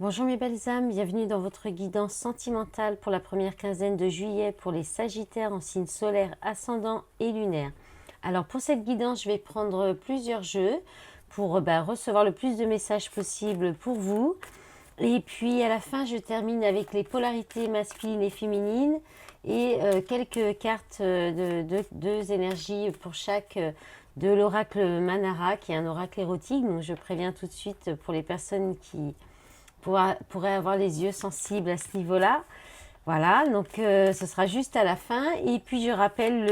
Bonjour mes belles âmes, bienvenue dans votre guidance sentimentale pour la première quinzaine de juillet pour les Sagittaires en signe solaire, ascendant et lunaire. Alors pour cette guidance, je vais prendre plusieurs jeux pour recevoir le plus de messages possible pour vous. Et puis à la fin, je termine avec les polarités masculines et féminines et quelques cartes de deux énergies pour chaque de l'oracle Manara, qui est un oracle érotique. Donc je préviens tout de suite pour les personnes qui pourrait avoir les yeux sensibles à ce niveau-là. Voilà, donc ce sera juste à la fin. Et puis je rappelle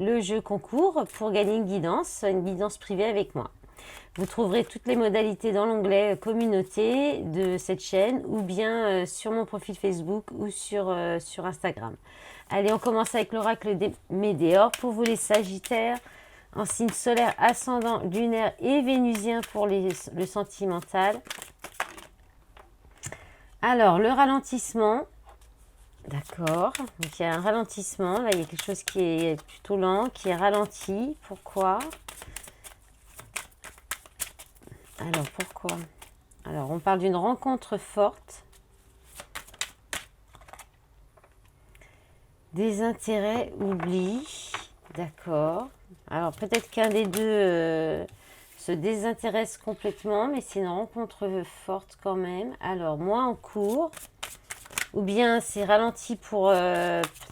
le jeu concours pour gagner une guidance privée avec moi. Vous trouverez toutes les modalités dans l'onglet communauté de cette chaîne ou bien sur mon profil Facebook ou sur Instagram. Allez, on commence avec l'oracle des Médéors pour vous les Sagittaires en signe solaire, ascendant, lunaire et vénusien pour le sentimental. Alors, le ralentissement, d'accord. Donc, il y a un ralentissement. Là, il y a quelque chose qui est plutôt lent, qui est ralenti. Pourquoi? Alors, pourquoi? Alors, on parle d'une rencontre forte. Des intérêts, oubli. D'accord. Alors, peut-être qu'un des deux se désintéresse complètement, mais c'est une rencontre forte quand même. Alors, moins en cours. Ou bien c'est ralenti pour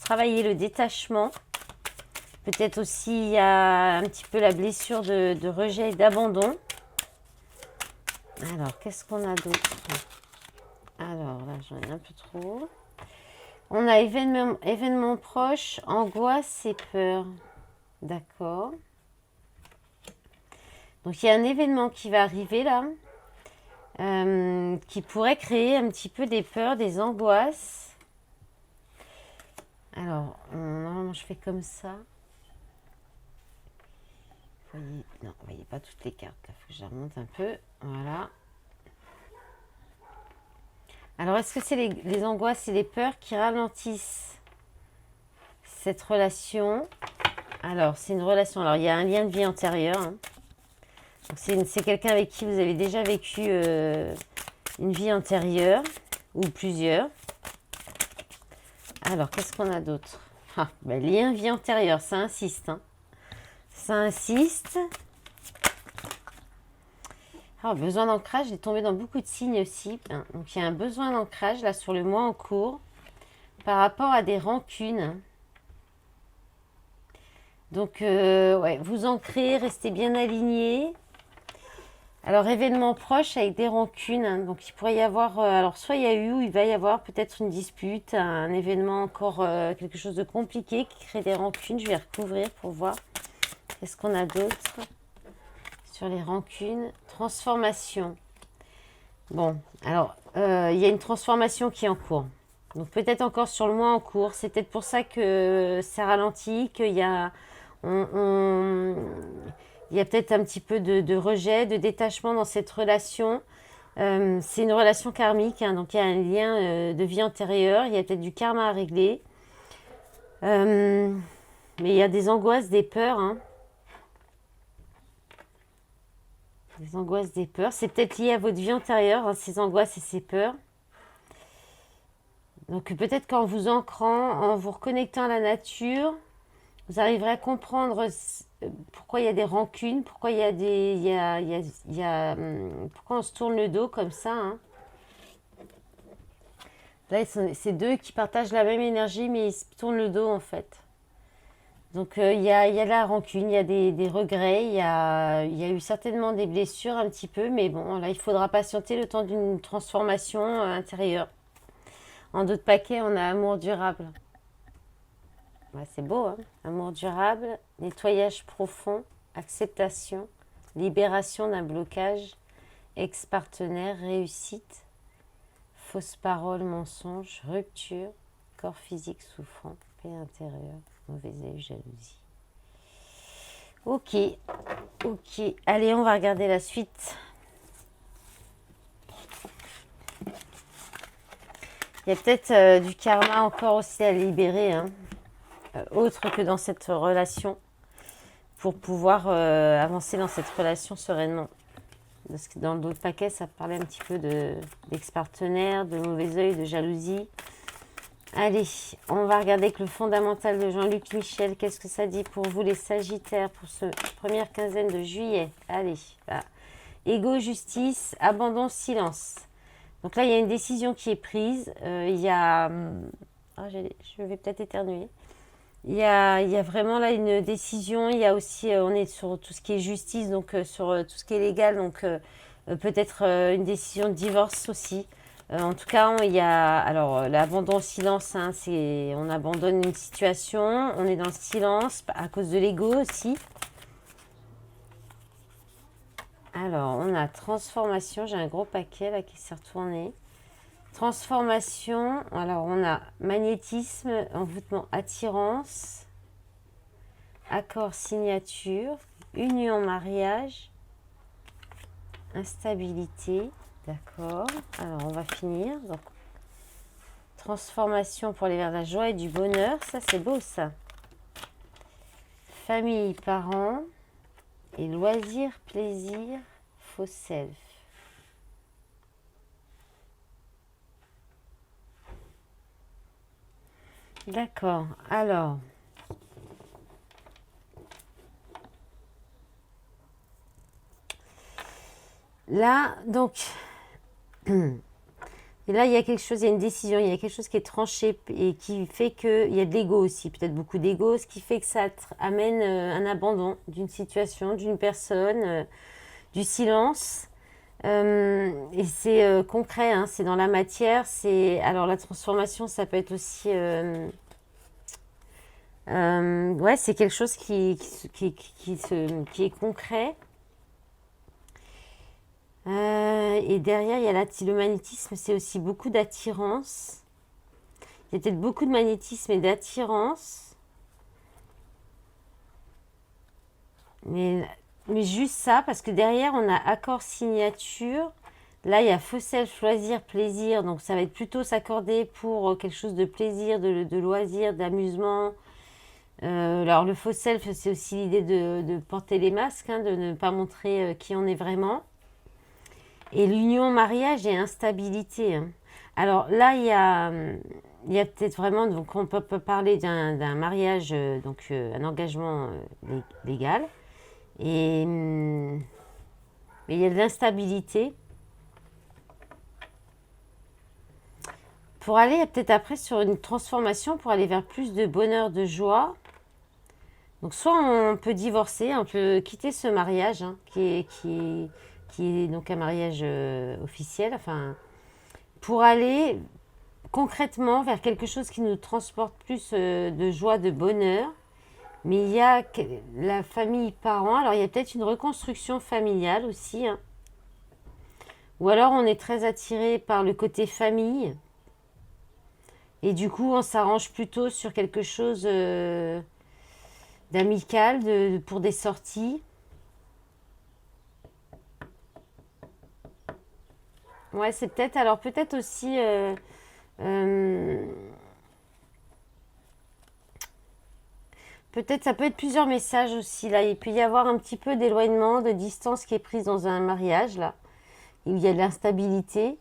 travailler le détachement. Peut-être aussi il y a un petit peu la blessure de rejet et d'abandon. Alors, qu'est-ce qu'on a d'autre? Alors, là, j'en ai un peu trop. On a événement proche, angoisse et peur. D'accord. Donc, il y a un événement qui va arriver là, qui pourrait créer un petit peu des peurs, des angoisses. Alors, normalement, je fais comme ça. Voyez, non, vous voyez pas toutes les cartes. Il faut que je remonte un peu. Voilà. Alors, est-ce que c'est les angoisses et les peurs qui ralentissent cette relation? Alors, c'est une relation. Alors, il y a un lien de vie antérieur. Hein. Donc, c'est quelqu'un avec qui vous avez déjà vécu une vie antérieure ou plusieurs. Alors, qu'est-ce qu'on a d'autre? Lien vie antérieure, ça insiste. Hein. Ça insiste. Alors, besoin d'ancrage, j'ai tombé dans beaucoup de signes aussi. Donc, il y a un besoin d'ancrage là sur le mois en cours par rapport à des rancunes. Donc, ouais, vous ancrez, restez bien aligné. Alors, événement proche avec des rancunes. Hein. Donc, il pourrait y avoir, alors soit il y a eu ou il va y avoir peut-être une dispute, un événement encore, quelque chose de compliqué qui crée des rancunes. Je vais recouvrir pour voir. Qu'est-ce qu'on a d'autre sur les rancunes? Transformation. Bon, alors, il y a une transformation qui est en cours. Donc, peut-être encore sur le mois en cours. C'est peut-être pour ça que ça ralentit, qu'il y a... il y a peut-être un petit peu de rejet, de détachement dans cette relation. C'est une relation karmique, hein, donc il y a un lien de vie antérieure. Il y a peut-être du karma à régler. Mais il y a des angoisses, des peurs. Hein. Des angoisses, des peurs. C'est peut-être lié à votre vie antérieure, hein, ces angoisses et ces peurs. Donc peut-être qu'en vous ancrant, en vous reconnectant à la nature, vous arriverez à comprendre pourquoi il y a des rancunes, pourquoi il y a des, pourquoi on se tourne le dos comme ça. Hein. Là, c'est deux qui partagent la même énergie, mais ils se tournent le dos en fait. Donc il y a de la rancune, il y a des regrets, il y a eu certainement des blessures un petit peu, mais bon, là, il faudra patienter le temps d'une transformation intérieure. En d'autres paquets, on a amour durable. Ouais, c'est beau, hein? Amour durable, nettoyage profond, acceptation, libération d'un blocage, ex-partenaire, réussite, fausse parole, mensonge, rupture, corps physique souffrant, paix intérieure, mauvais œil, jalousie. Ok, ok. Allez, on va regarder la suite. Il y a peut-être du karma encore aussi à libérer, hein, autre que dans cette relation, pour pouvoir avancer dans cette relation sereinement. Parce que dans d'autres paquets, ça parlait un petit peu d'ex-partenaire, de mauvais œil, de jalousie. Allez, on va regarder avec le fondamental de Jean-Luc Michel. Qu'est-ce que ça dit pour vous, les Sagittaires, pour cette première quinzaine de juillet? Allez, là. Ego, justice, abandon, silence. Donc là, il y a une décision qui est prise. Il y a... je vais peut-être éternuer. Il y a vraiment là une décision. Il y a aussi... on est sur tout ce qui est justice, donc sur tout ce qui est légal. Donc peut-être une décision de divorce aussi. En tout cas, il y a... Alors, l'abandon au silence, hein, c'est... On abandonne une situation. On est dans le silence à cause de l'ego aussi. Alors, on a transformation. J'ai un gros paquet là qui s'est retourné. Transformation. Alors, on a magnétisme, envoûtement, attirance, accord, signature, union, mariage, instabilité. D'accord. Alors, on va finir. Donc, transformation pour aller vers la joie et du bonheur. Ça, c'est beau, ça. Famille, parents. Et loisirs, plaisir, faux self. D'accord. Alors. Là, donc. Et là, il y a quelque chose, il y a une décision, il y a quelque chose qui est tranché et qui fait qu'il y a de l'ego aussi, peut-être beaucoup d'ego, ce qui fait que ça amène un abandon d'une situation, d'une personne, du silence. Et c'est concret, hein, c'est dans la matière. Alors la transformation, ça peut être aussi... ouais, c'est quelque chose qui est concret. Et derrière, il y a le magnétisme, c'est aussi beaucoup d'attirance. Il y a peut-être beaucoup de magnétisme et d'attirance. Mais juste ça, parce que derrière, on a accord, signature. Là, il y a faux self, loisir, plaisir. Donc, ça va être plutôt s'accorder pour quelque chose de plaisir, de loisir, d'amusement. Alors, le faux self, c'est aussi l'idée de porter les masques, hein, de ne pas montrer qui on est vraiment. Et l'union, mariage et instabilité. Hein. Alors là, il y a peut-être vraiment, donc on peut parler d'un mariage, donc un engagement légal. Mais il y a de l'instabilité. Pour aller peut-être après sur une transformation, pour aller vers plus de bonheur, de joie. Donc soit on peut divorcer, on peut quitter ce mariage, hein, qui est donc un mariage officiel, enfin, pour aller concrètement vers quelque chose qui nous transporte plus de joie, de bonheur. Mais il y a la famille, parents, alors il y a peut-être une reconstruction familiale aussi. Hein. Ou alors on est très attiré par le côté famille. Et du coup, on s'arrange plutôt sur quelque chose d'amical, pour des sorties. Ouais, c'est peut-être. Alors, peut-être aussi. Peut-être, ça peut être plusieurs messages aussi. Là, il peut y avoir un petit peu d'éloignement, de distance qui est prise dans un mariage, là. Il y a de l'instabilité.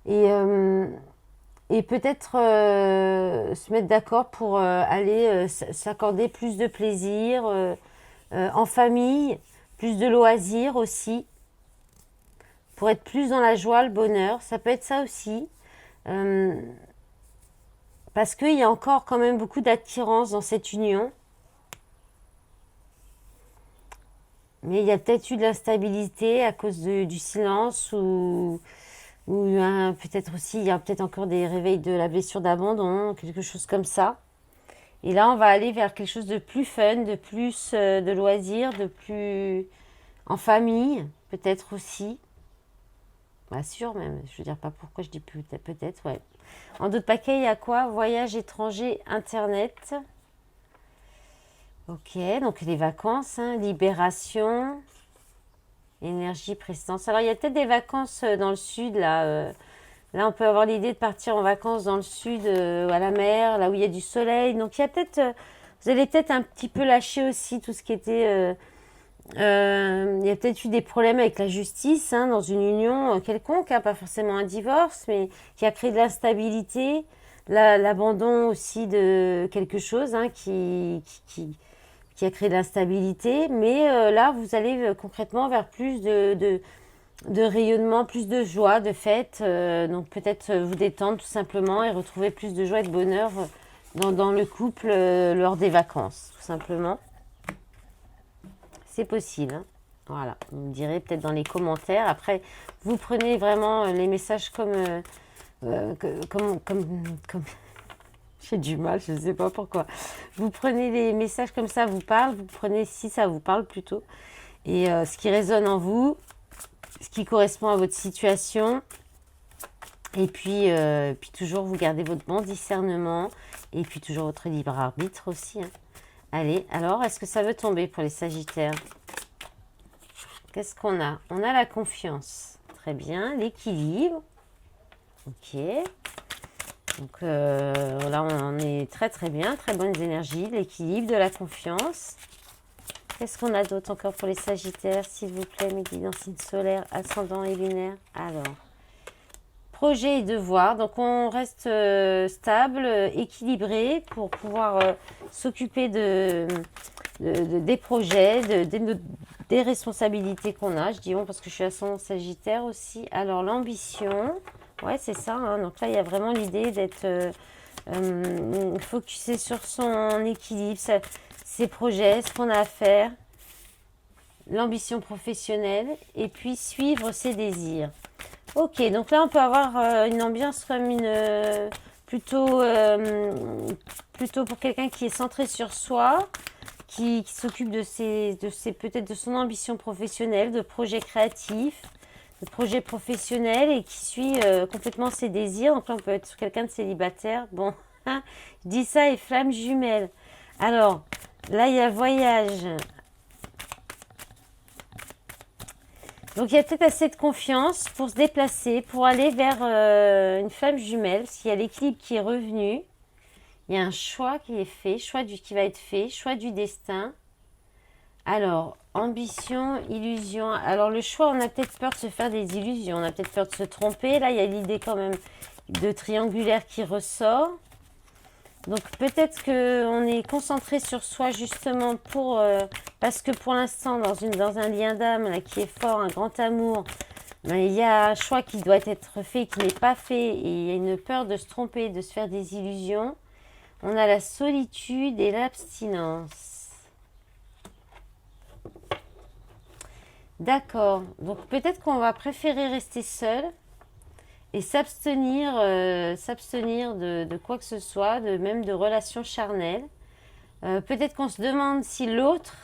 Et peut-être se mettre d'accord pour aller s'accorder plus de plaisir en famille, plus de loisirs aussi, pour être plus dans la joie, le bonheur. Ça peut être ça aussi. Parce qu'il y a encore quand même beaucoup d'attirance dans cette union. Mais il y a peut-être eu de l'instabilité à cause du silence ou peut-être aussi, il y a peut-être encore des réveils de la blessure d'abandon, quelque chose comme ça. Et là, on va aller vers quelque chose de plus fun, de plus de loisirs, de plus en famille, peut-être aussi. Bah sûr même, je veux dire pas pourquoi je dis peut-être, ouais. En d'autres paquets, il y a quoi? Voyage étranger, internet. Ok, donc les vacances, hein, libération, énergie, prestance. Alors, il y a peut-être des vacances dans le sud, là. Là, on peut avoir l'idée de partir en vacances dans le sud, à la mer, là où il y a du soleil. Donc, il y a peut-être... vous allez peut-être un petit peu lâcher aussi tout ce qui était Il y a peut-être eu des problèmes avec la justice hein, dans une union quelconque, hein, pas forcément un divorce, mais qui a créé de l'instabilité, l'abandon aussi de quelque chose hein, qui a créé de l'instabilité. Mais là, vous allez concrètement vers plus de rayonnement, plus de joie, de fête. Donc peut-être vous détendre tout simplement et retrouver plus de joie et de bonheur dans le couple lors des vacances, tout simplement. C'est possible, hein. Voilà, vous me direz peut-être dans les commentaires. Après, vous prenez vraiment les messages comme j'ai du mal, je ne sais pas pourquoi. Vous prenez les messages comme ça vous parle, vous prenez si ça vous parle plutôt. Et ce qui résonne en vous, ce qui correspond à votre situation. Et puis toujours, vous gardez votre bon discernement. Et puis toujours votre libre arbitre aussi, hein. Allez, alors, est-ce que ça veut tomber pour les Sagittaires? Qu'est-ce qu'on a? On a la confiance. Très bien. L'équilibre. Ok. Donc là, on est très très bien. Très bonnes énergies. L'équilibre, de la confiance. Qu'est-ce qu'on a d'autre encore pour les Sagittaires? S'il vous plaît, mes guides en signe solaire, ascendant et lunaire. Alors, projet et devoir. Donc, on reste stable, équilibré pour pouvoir s'occuper des projets, des responsabilités qu'on a. Je dis on parce que je suis ascendant Sagittaire aussi. Alors, l'ambition. Ouais, c'est ça. Hein. Donc là, il y a vraiment l'idée d'être focusé sur son équilibre, ses projets, ce qu'on a à faire, l'ambition professionnelle et puis suivre ses désirs. Ok, donc là on peut avoir une ambiance comme plutôt pour quelqu'un qui est centré sur soi, qui s'occupe peut-être de son ambition professionnelle, de projets créatifs, de projets professionnels et qui suit complètement ses désirs. Donc là on peut être quelqu'un de célibataire. Bon, je dis ça et flamme jumelle. Alors là il y a voyage. Donc il y a peut-être assez de confiance pour se déplacer, pour aller vers une flamme jumelle, parce qu'il y a l'équilibre qui est revenu. Il y a un choix qui est fait, qui va être fait, choix du destin. Alors, ambition, illusion. Alors le choix, on a peut-être peur de se faire des illusions, on a peut-être peur de se tromper. Là, il y a l'idée quand même de triangulaire qui ressort. Donc peut-être qu'on est concentré sur soi justement parce que pour l'instant dans un lien d'âme qui est fort, un grand amour, ben, il y a un choix qui doit être fait, qui n'est pas fait, et il y a une peur de se tromper, de se faire des illusions. On a la solitude et l'abstinence. D'accord, donc peut-être qu'on va préférer rester seul et s'abstenir de quoi que ce soit, même de relations charnelles. Peut-être qu'on se demande si l'autre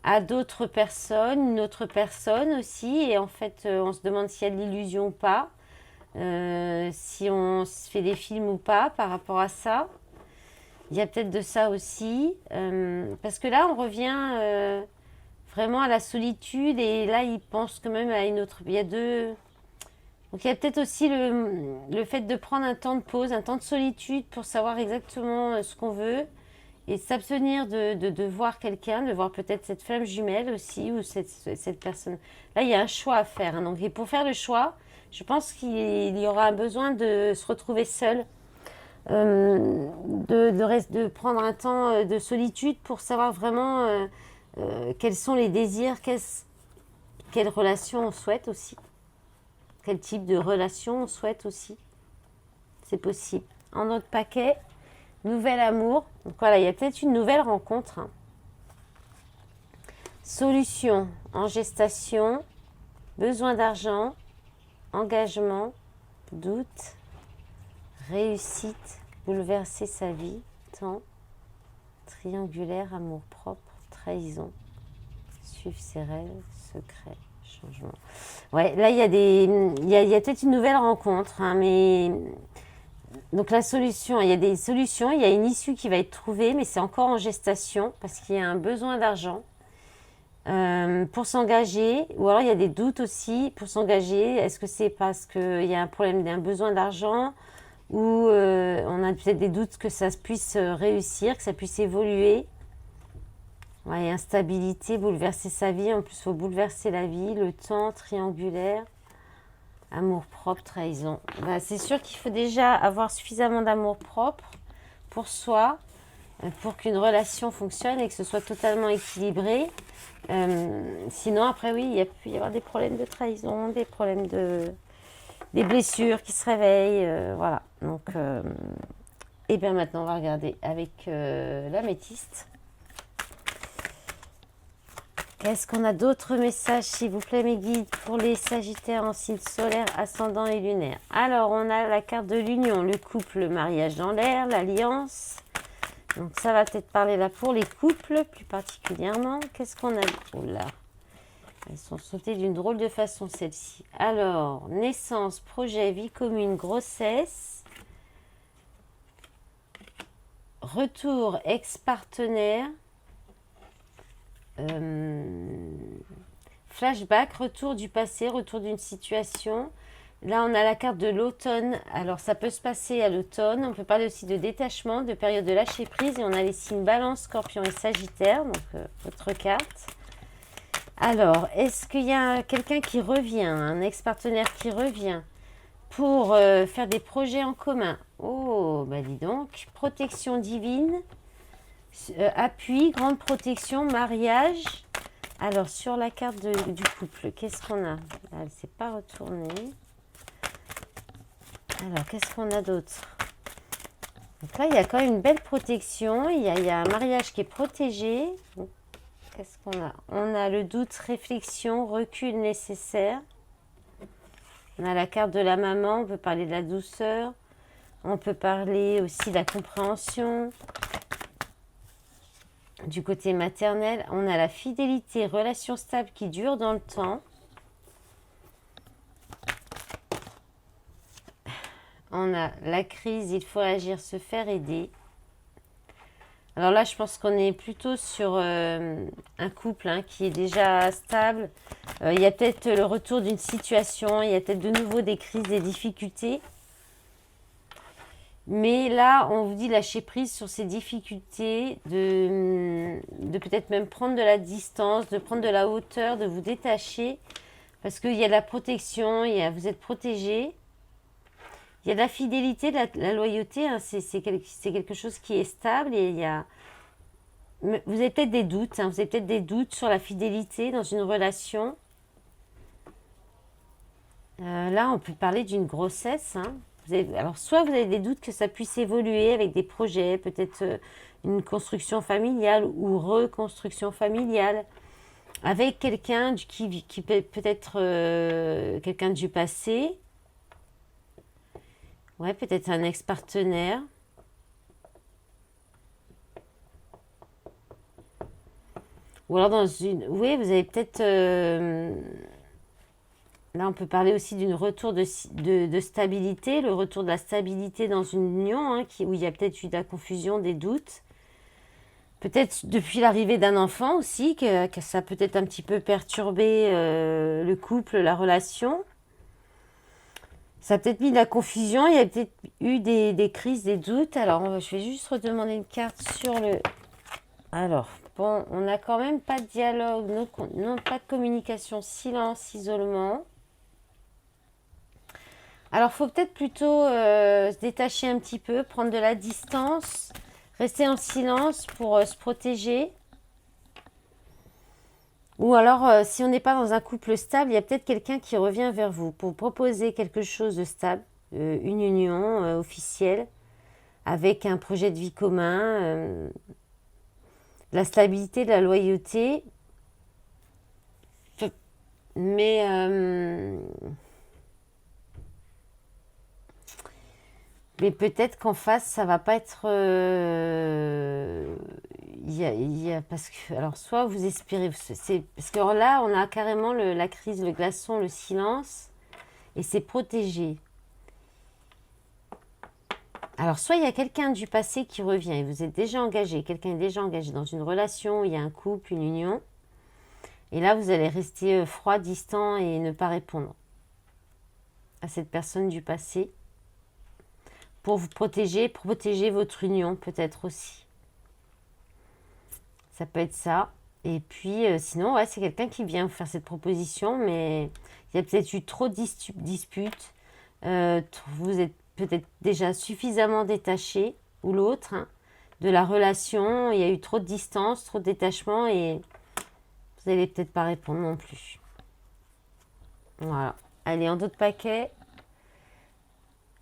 a d'autres personnes, une autre personne aussi, et en fait on se demande s'il y a de l'illusion ou pas, si on se fait des films ou pas par rapport à ça. Il y a peut-être de ça aussi, parce que là on revient vraiment à la solitude, et là il pense quand même à une autre. Il y a deux. Donc il y a peut-être aussi le fait de prendre un temps de pause, un temps de solitude pour savoir exactement ce qu'on veut et s'abstenir de voir quelqu'un, de voir peut-être cette flamme jumelle aussi ou cette personne. Là, il y a un choix à faire, hein. Donc, et pour faire le choix, je pense qu'il y aura un besoin de se retrouver seul, de prendre un temps de solitude pour savoir vraiment quels sont les désirs, quelle relation on souhaite aussi. Quel type de relation on souhaite aussi. C'est possible. En autre paquet, nouvel amour. Donc voilà, il y a peut-être une nouvelle rencontre, hein. Solution en gestation, besoin d'argent, engagement, doute, réussite, bouleverser sa vie, temps, triangulaire, amour propre, trahison, suivre ses rêves, secret. Changement. Ouais, là, il y a peut-être une nouvelle rencontre, hein, mais donc la solution, il y a des solutions, il y a une issue qui va être trouvée, mais c'est encore en gestation parce qu'il y a un besoin d'argent pour s'engager, ou alors il y a des doutes aussi pour s'engager. Est-ce que c'est parce qu'il y a un problème d'un besoin d'argent, ou on a peut-être des doutes que ça puisse réussir, que ça puisse évoluer. Ouais, instabilité, bouleverser sa vie. En plus, il faut bouleverser la vie. Le temps, triangulaire. Amour-propre, trahison. Bah, c'est sûr qu'il faut déjà avoir suffisamment d'amour-propre pour soi, pour qu'une relation fonctionne et que ce soit totalement équilibré. Sinon, après, oui, il peut y avoir des problèmes de trahison, des problèmes des blessures qui se réveillent. Voilà. Donc, et bien maintenant, on va regarder avec l'améthyste. Est-ce qu'on a d'autres messages, s'il vous plaît, mes guides, pour les Sagittaires en signe solaire, ascendant et lunaire? Alors, on a la carte de l'union, le couple, le mariage dans l'air, l'alliance. Donc, ça va peut-être parler là pour les couples, plus particulièrement. Qu'est-ce qu'on a? Oh là, elles sont sautées d'une drôle de façon, celles-ci. Alors, naissance, projet, vie commune, grossesse. Retour, ex-partenaire. Flashback, retour du passé, retour d'une situation. Là, on a la carte de l'automne. Alors, ça peut se passer à l'automne. On peut parler aussi de détachement, de période de lâcher prise. Et on a les signes Balance, Scorpion et Sagittaire. Donc, votre carte. Alors, est-ce qu'il y a quelqu'un qui revient, un ex-partenaire qui revient pour faire des projets en commun? Oh, bah dis donc. Protection divine. Appui, grande protection, mariage. Alors, sur la carte du couple, qu'est-ce qu'on a? Elle ne s'est pas retournée. Alors, qu'est-ce qu'on a d'autre? Donc là, il y a quand même une belle protection. Il y a un mariage qui est protégé. Qu'est-ce qu'on a? On a le doute, réflexion, recul nécessaire. On a la carte de la maman. On peut parler de la douceur. On peut parler aussi de la compréhension. Du côté maternel, on a la fidélité, relation stable qui dure dans le temps. On a la crise, il faut agir, se faire aider. Alors là, je pense qu'on est plutôt sur un couple qui est déjà stable. Il y a peut-être le retour d'une situation, il y a peut-être de nouveau des crises, des difficultés. Mais là, on vous dit lâcher prise sur ces difficultés, de peut-être même prendre de la distance, de prendre de la hauteur, de vous détacher. Parce qu'il y a de la protection, vous êtes protégé. Il y a de la fidélité, de la loyauté. C'est quelque chose qui est stable. Et vous avez peut-être des doutes. Vous avez peut-être des doutes sur la fidélité dans une relation. Là, on peut parler d'une grossesse. Alors, soit vous avez des doutes que ça puisse évoluer avec des projets, peut-être une construction familiale ou reconstruction familiale, avec quelqu'un qui peut être quelqu'un du passé. Ouais, peut-être un ex-partenaire. Ou alors dans une... Oui, vous avez peut-être... Là, on peut parler aussi d'un retour de stabilité, le retour de la stabilité dans une union, où il y a peut-être eu de la confusion, des doutes. Peut-être depuis l'arrivée d'un enfant aussi, que ça a peut-être un petit peu perturbé le couple, la relation. Ça a peut-être mis de la confusion, il y a peut-être eu des crises, des doutes. Alors, je vais juste redemander une carte sur le... Alors, bon, on n'a quand même pas de dialogue, non, pas de communication, silence, isolement. Alors, il faut peut-être plutôt se détacher un petit peu, prendre de la distance, rester en silence pour se protéger. Ou alors, si on n'est pas dans un couple stable, il y a peut-être quelqu'un qui revient vers vous pour proposer quelque chose de stable, une union officielle, avec un projet de vie commun, la stabilité, de la loyauté. Mais... Mais peut-être qu'en face, ça va pas être... parce que, alors, soit vous espérez... Parce que là, on a carrément la crise, le glaçon, le silence. Et c'est protégé. Alors, soit il y a quelqu'un du passé qui revient et vous êtes déjà engagé. Quelqu'un est déjà engagé dans une relation, il y a un couple, une union. Et là, vous allez rester froid, distant et ne pas répondre à cette personne du passé. Pour vous protéger, votre union peut-être aussi. Ça peut être ça. Et puis, sinon, ouais, c'est quelqu'un qui vient vous faire cette proposition, mais il y a peut-être eu trop de disputes. Vous êtes peut-être déjà suffisamment détaché, ou l'autre, hein, de la relation. Il y a eu trop de distance, trop de détachement, et vous n'allez peut-être pas répondre non plus. Voilà. Allez, en d'autres paquets.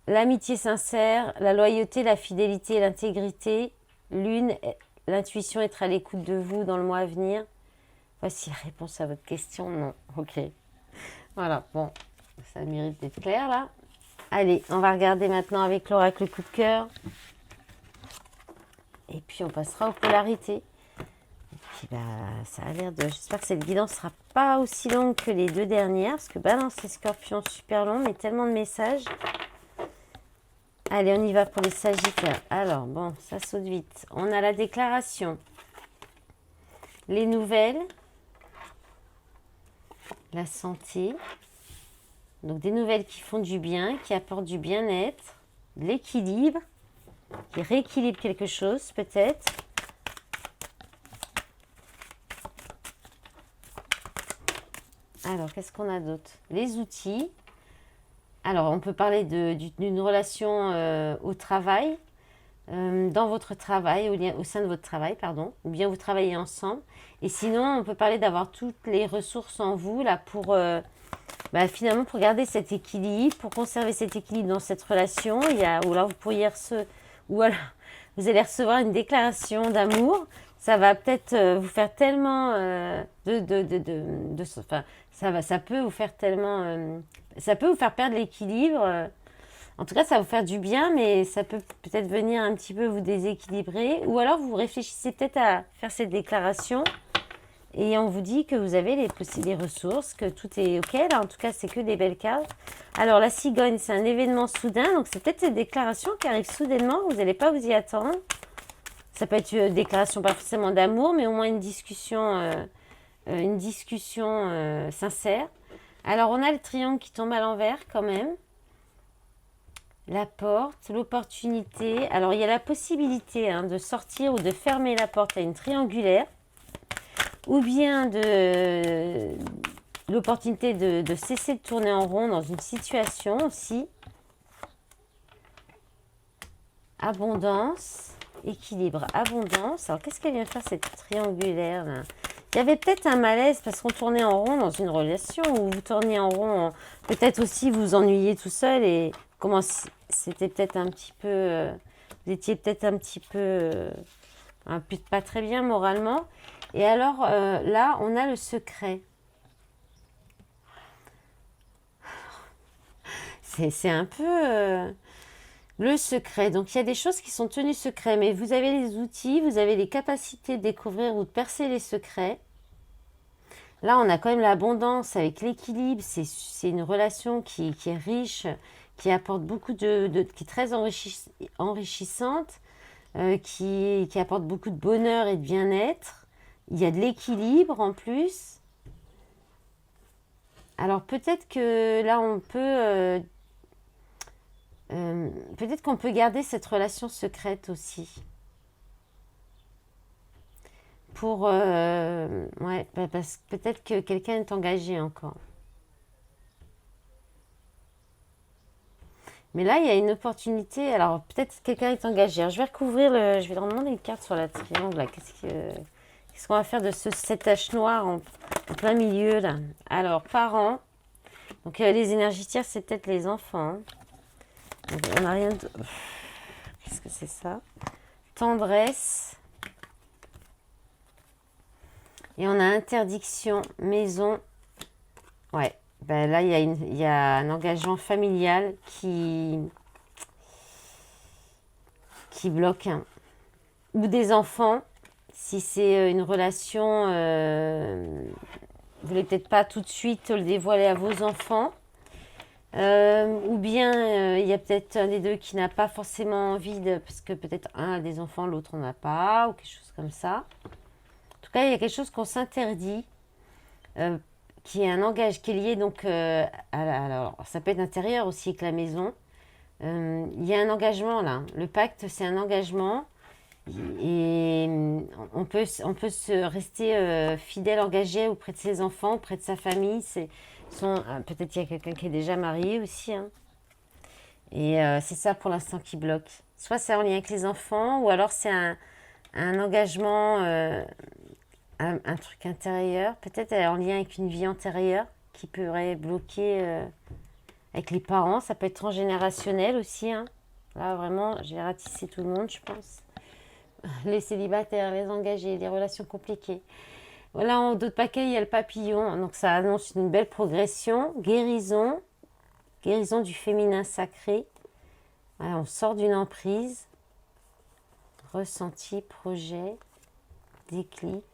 L'amitié sincère, la loyauté, la fidélité et l'intégrité. L'une, l'intuition, être à l'écoute de vous dans le mois à venir. Voici réponse à votre question. Non. Ok. Voilà. Bon. Ça mérite d'être clair là. Allez, on va regarder maintenant avec l'oracle coup de cœur. Et puis on passera aux polarités. Et puis bah, ça a l'air de... J'espère que cette guidance ne sera pas aussi longue que les deux dernières. Parce que Balance et Scorpion, super long, mais tellement de messages. Allez, on y va pour les Sagittaires. Alors, bon, ça saute vite. On a la déclaration. Les nouvelles. La santé. Donc, des nouvelles qui font du bien, qui apportent du bien-être, de l'équilibre, qui rééquilibrent quelque chose, peut-être. Alors, qu'est-ce qu'on a d'autre? Les outils. Alors, on peut parler d'une relation au travail, dans votre travail, au sein de votre travail, pardon, ou bien vous travaillez ensemble. Et sinon, on peut parler d'avoir toutes les ressources en vous, là, pour, finalement, pour garder cet équilibre, pour conserver cet équilibre dans cette relation. Ou alors, ou alors, vous allez recevoir une déclaration d'amour. Ça va peut-être vous faire tellement enfin, ça peut vous faire tellement... ça peut vous faire perdre l'équilibre. En tout cas, ça va vous faire du bien, mais ça peut peut-être venir un petit peu vous déséquilibrer. Ou alors, vous réfléchissez peut-être à faire cette déclaration et on vous dit que vous avez les ressources, que tout est OK. Là, en tout cas, c'est que des belles cartes. Alors, la cigogne, c'est un événement soudain. Donc, c'est peut-être cette déclaration qui arrive soudainement. Vous n'allez pas vous y attendre. Ça peut être une déclaration pas forcément d'amour, mais au moins une discussion sincère. Alors, on a le triangle qui tombe à l'envers quand même. La porte, l'opportunité. Alors, il y a la possibilité de sortir ou de fermer la porte à une triangulaire. Ou bien l'opportunité de cesser de tourner en rond dans une situation aussi. Abondance, équilibre, abondance. Alors, qu'est-ce qu'elle vient faire cette triangulaire là? Il y avait peut-être un malaise parce qu'on tournait en rond dans une relation ou vous tourniez en rond. Peut-être aussi vous ennuyez tout seul et c'était peut-être un petit peu... vous étiez peut-être un petit peu... pas très bien moralement. Et alors là, on a le secret. C'est un peu... le secret. Donc, il y a des choses qui sont tenues secrets, mais vous avez les outils, vous avez les capacités de découvrir ou de percer les secrets. Là, on a quand même l'abondance avec l'équilibre. C'est une relation qui est riche, qui apporte beaucoup qui est très enrichissante, qui apporte beaucoup de bonheur et de bien-être. Il y a de l'équilibre en plus. Alors, peut-être que là, on peut... peut-être qu'on peut garder cette relation secrète aussi. Parce que peut-être que quelqu'un est engagé encore. Mais là, il y a une opportunité. Alors, peut-être que quelqu'un est engagé. Alors, je vais recouvrir je vais leur demander une carte sur la triangle. Là. Qu'est-ce qu'on va faire de cette tache noire en plein milieu là? Alors, parents. Donc, les énergies tierces, c'est peut-être les enfants. Hein. Donc, on n'a rien de... Qu'est-ce que c'est ça? Tendresse. Et on a interdiction, maison. Ouais. Là, il y a un engagement familial qui bloque. Hein. Ou des enfants. Si c'est une relation, vous voulez peut-être pas tout de suite le dévoiler à vos enfants. Ou bien il y a peut-être un des deux qui n'a pas forcément envie parce que peut-être un a des enfants, l'autre n'en a pas, ou quelque chose comme ça. En tout cas, il y a quelque chose qu'on s'interdit, qui est un engagement qui est lié donc alors ça peut être intérieur aussi que la maison. Il y a un engagement là. Le pacte, c'est un engagement. Et on peut se rester fidèle, engagé auprès de ses enfants, auprès de sa famille. Peut-être qu'il y a quelqu'un qui est déjà marié aussi, hein. Et c'est ça pour l'instant qui bloque. Soit c'est en lien avec les enfants, ou alors c'est un engagement, un truc intérieur. Peut-être en lien avec une vie antérieure qui pourrait bloquer avec les parents. Ça peut être transgénérationnel aussi, hein. Là, vraiment, j'ai ratissé tout le monde, je pense. Les célibataires, les engagés, les relations compliquées. Voilà, en dos de paquet, il y a le papillon. Donc ça annonce une belle progression. Guérison. Guérison du féminin sacré. Voilà, on sort d'une emprise. Ressenti, projet, déclic,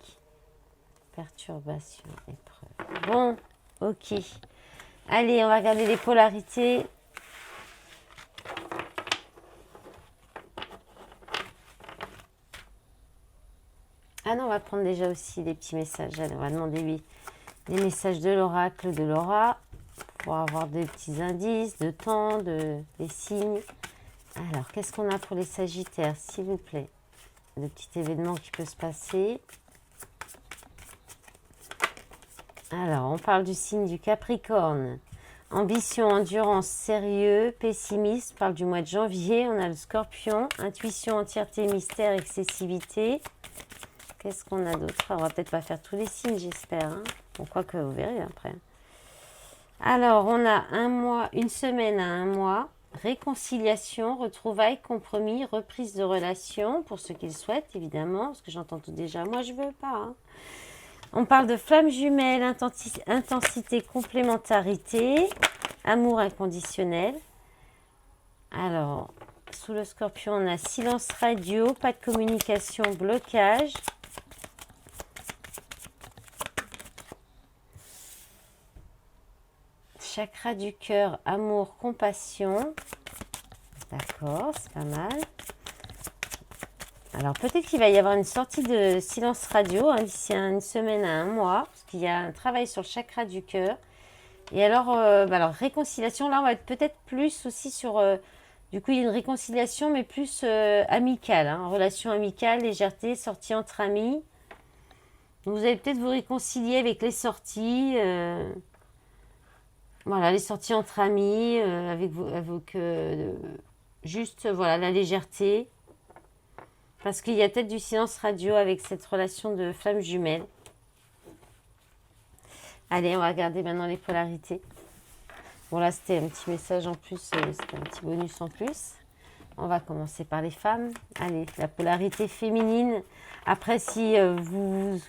perturbation, épreuve. Bon, ok. Allez, on va regarder les polarités. Ah non, on va prendre déjà aussi des petits messages. Allez, on va demander lui des messages de l'oracle de Laura pour avoir des petits indices de temps, des signes. Alors, qu'est-ce qu'on a pour les Sagittaires, s'il vous plaît? Le petit événement qui peut se passer. Alors, on parle du signe du Capricorne. Ambition, endurance, sérieux, pessimiste. On parle du mois de janvier. On a le Scorpion. Intuition, entièreté, mystère, excessivité. Qu'est-ce qu'on a d'autre? On va peut-être pas faire tous les signes, j'espère, hein. Bon, quoi que vous verrez après. Alors, on a un mois, une semaine à un mois. Réconciliation, retrouvailles, compromis, reprise de relation, pour ceux qui le souhaitent, évidemment, parce que j'entends tout déjà. Moi, je veux pas, hein. On parle de flammes jumelles, intensité, complémentarité, amour inconditionnel. Alors, sous le Scorpion, on a silence radio, pas de communication, blocage. Chakra du cœur, amour, compassion. D'accord, c'est pas mal. Alors, peut-être qu'il va y avoir une sortie de silence radio, hein, d'ici une semaine à un mois, parce qu'il y a un travail sur le chakra du cœur. Et alors, réconciliation, là, on va être peut-être plus aussi sur... du coup, il y a une réconciliation, mais plus amicale, hein, relation amicale, légèreté, sortie entre amis. Donc, vous allez peut-être vous réconcilier avec les sorties... Voilà, les sorties entre amis, juste voilà, la légèreté. Parce qu'il y a peut-être du silence radio avec cette relation de flamme jumelle. Allez, on va regarder maintenant les polarités. Bon, là, c'était un petit message en plus, c'était un petit bonus en plus. On va commencer par les femmes. Allez, la polarité féminine. Après, si vous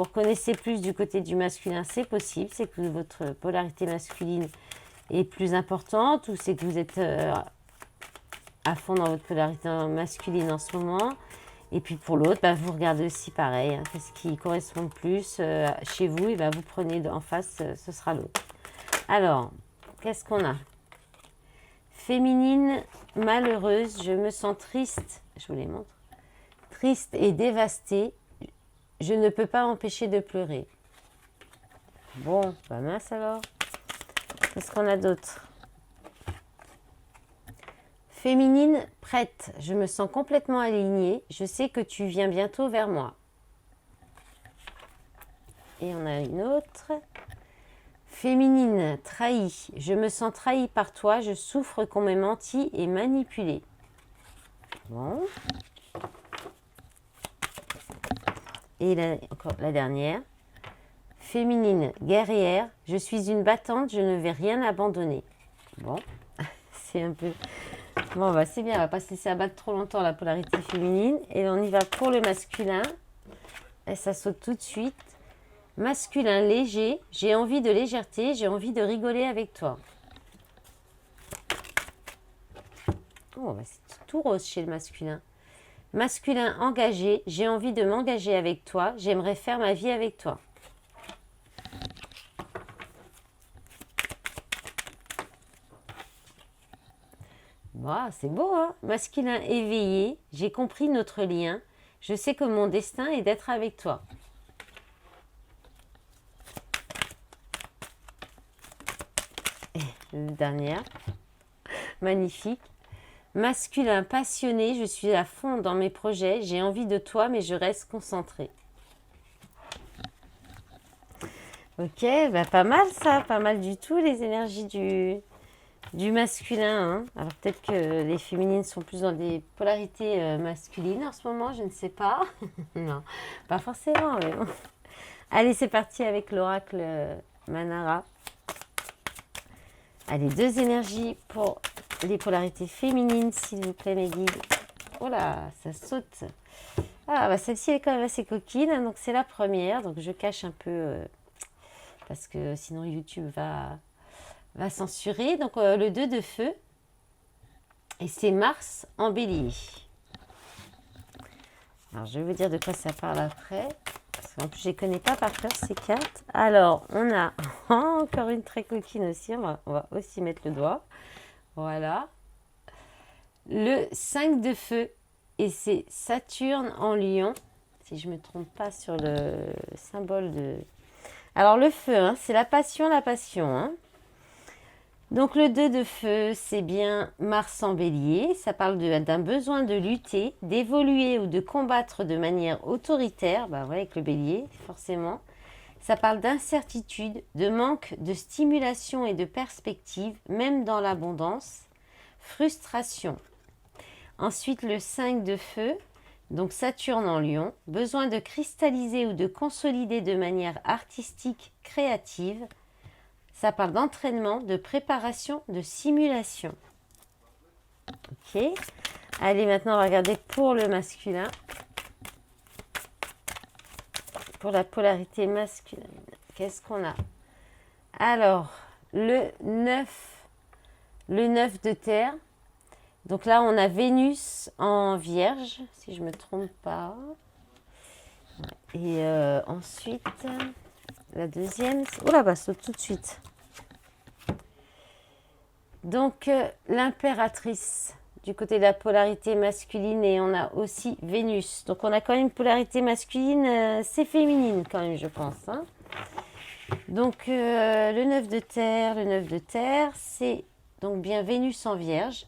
reconnaissez plus du côté du masculin, c'est possible. C'est que votre polarité masculine est plus importante ou c'est que vous êtes à fond dans votre polarité masculine en ce moment. Et puis pour l'autre, vous regardez aussi pareil. Hein, qu'est-ce qui correspond le plus chez vous? Et vous prenez en face, ce sera l'autre. Alors, qu'est-ce qu'on a? Féminine, malheureuse, je me sens triste. Je vous les montre. Triste et dévastée. Je ne peux pas m'empêcher de pleurer. Bon, pas mince alors. Qu'est-ce qu'on a d'autre? Féminine, prête. Je me sens complètement alignée. Je sais que tu viens bientôt vers moi. Et on a une autre. Féminine, trahie. Je me sens trahie par toi. Je souffre qu'on m'ait menti et manipulé. Bon. Et encore la dernière. Féminine, guerrière. Je suis une battante. Je ne vais rien abandonner. Bon. C'est un peu... Bon, c'est bien. On va pas se laisser abattre trop longtemps la polarité féminine. Et on y va pour le masculin. Et ça saute tout de suite. Masculin léger, j'ai envie de légèreté, j'ai envie de rigoler avec toi. Oh, c'est tout rose chez le masculin. Masculin engagé, j'ai envie de m'engager avec toi, j'aimerais faire ma vie avec toi. Wow, c'est beau, hein? Masculin éveillé, j'ai compris notre lien, je sais que mon destin est d'être avec toi. Dernière, magnifique. Masculin, passionné, je suis à fond dans mes projets, j'ai envie de toi, mais je reste concentré. Ok, bah pas mal ça, pas mal du tout les énergies du masculin. Hein. Alors peut-être que les féminines sont plus dans des polarités masculines en ce moment, je ne sais pas. Non, pas forcément, mais bon. Allez, c'est parti avec l'oracle Manara. Allez, deux énergies pour les polarités féminines, s'il vous plaît, mes guides. Oh là, ça saute. Ah, bah celle-ci elle est quand même assez coquine, hein, donc c'est la première. Donc je cache un peu parce que sinon YouTube va censurer. Donc le 2 de feu, et c'est Mars en bélier. Alors je vais vous dire de quoi ça parle après. Parce qu'en plus je ne les connais pas par cœur ces cartes. Alors on a encore une très coquine aussi, on va aussi mettre le doigt. Voilà. Le 5 de feu, et c'est Saturne en lion. Si je ne me trompe pas sur le symbole de... Alors le feu, hein, c'est la passion, la passion. Hein. Donc le 2 de feu, c'est bien Mars en bélier. Ça parle d'un besoin de lutter, d'évoluer ou de combattre de manière autoritaire. Bah ouais, avec le bélier, forcément. Ça parle d'incertitude, de manque de stimulation et de perspective, même dans l'abondance. Frustration. Ensuite, le 5 de feu. Donc Saturne en lion, besoin de cristalliser ou de consolider de manière artistique, créative. Ça parle d'entraînement, de préparation, de simulation. Ok. Allez, maintenant on va regarder pour le masculin. Pour la polarité masculine. Qu'est-ce qu'on a? Alors, le 9 de terre. Donc là, on a Vénus en Vierge, si je ne me trompe pas. Et ensuite, la deuxième... Oh là, bah, saute tout de suite. Donc, l'impératrice du côté de la polarité masculine, et on a aussi Vénus. Donc, on a quand même une polarité masculine, c'est féminine quand même, je pense. Hein. Donc, le 9 de terre, c'est donc bien Vénus en Vierge.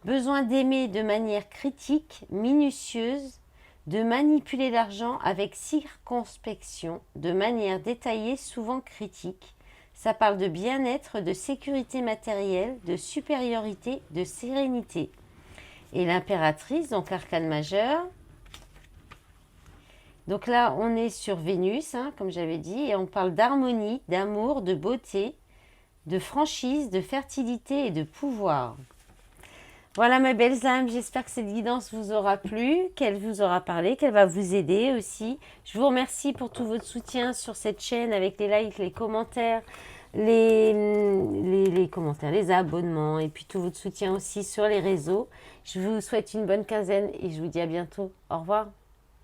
Besoin d'aimer de manière critique, minutieuse, de manipuler l'argent avec circonspection, de manière détaillée, souvent critique. Ça parle de bien-être, de sécurité matérielle, de supériorité, de sérénité. Et l'impératrice, donc arcane majeur. Donc là, on est sur Vénus, hein, comme j'avais dit, et on parle d'harmonie, d'amour, de beauté, de franchise, de fertilité et de pouvoir. Voilà mes belles âmes, j'espère que cette guidance vous aura plu, qu'elle vous aura parlé, qu'elle va vous aider aussi. Je vous remercie pour tout votre soutien sur cette chaîne avec les likes, les commentaires, les commentaires, les abonnements et puis tout votre soutien aussi sur les réseaux. Je vous souhaite une bonne quinzaine et je vous dis à bientôt. Au revoir.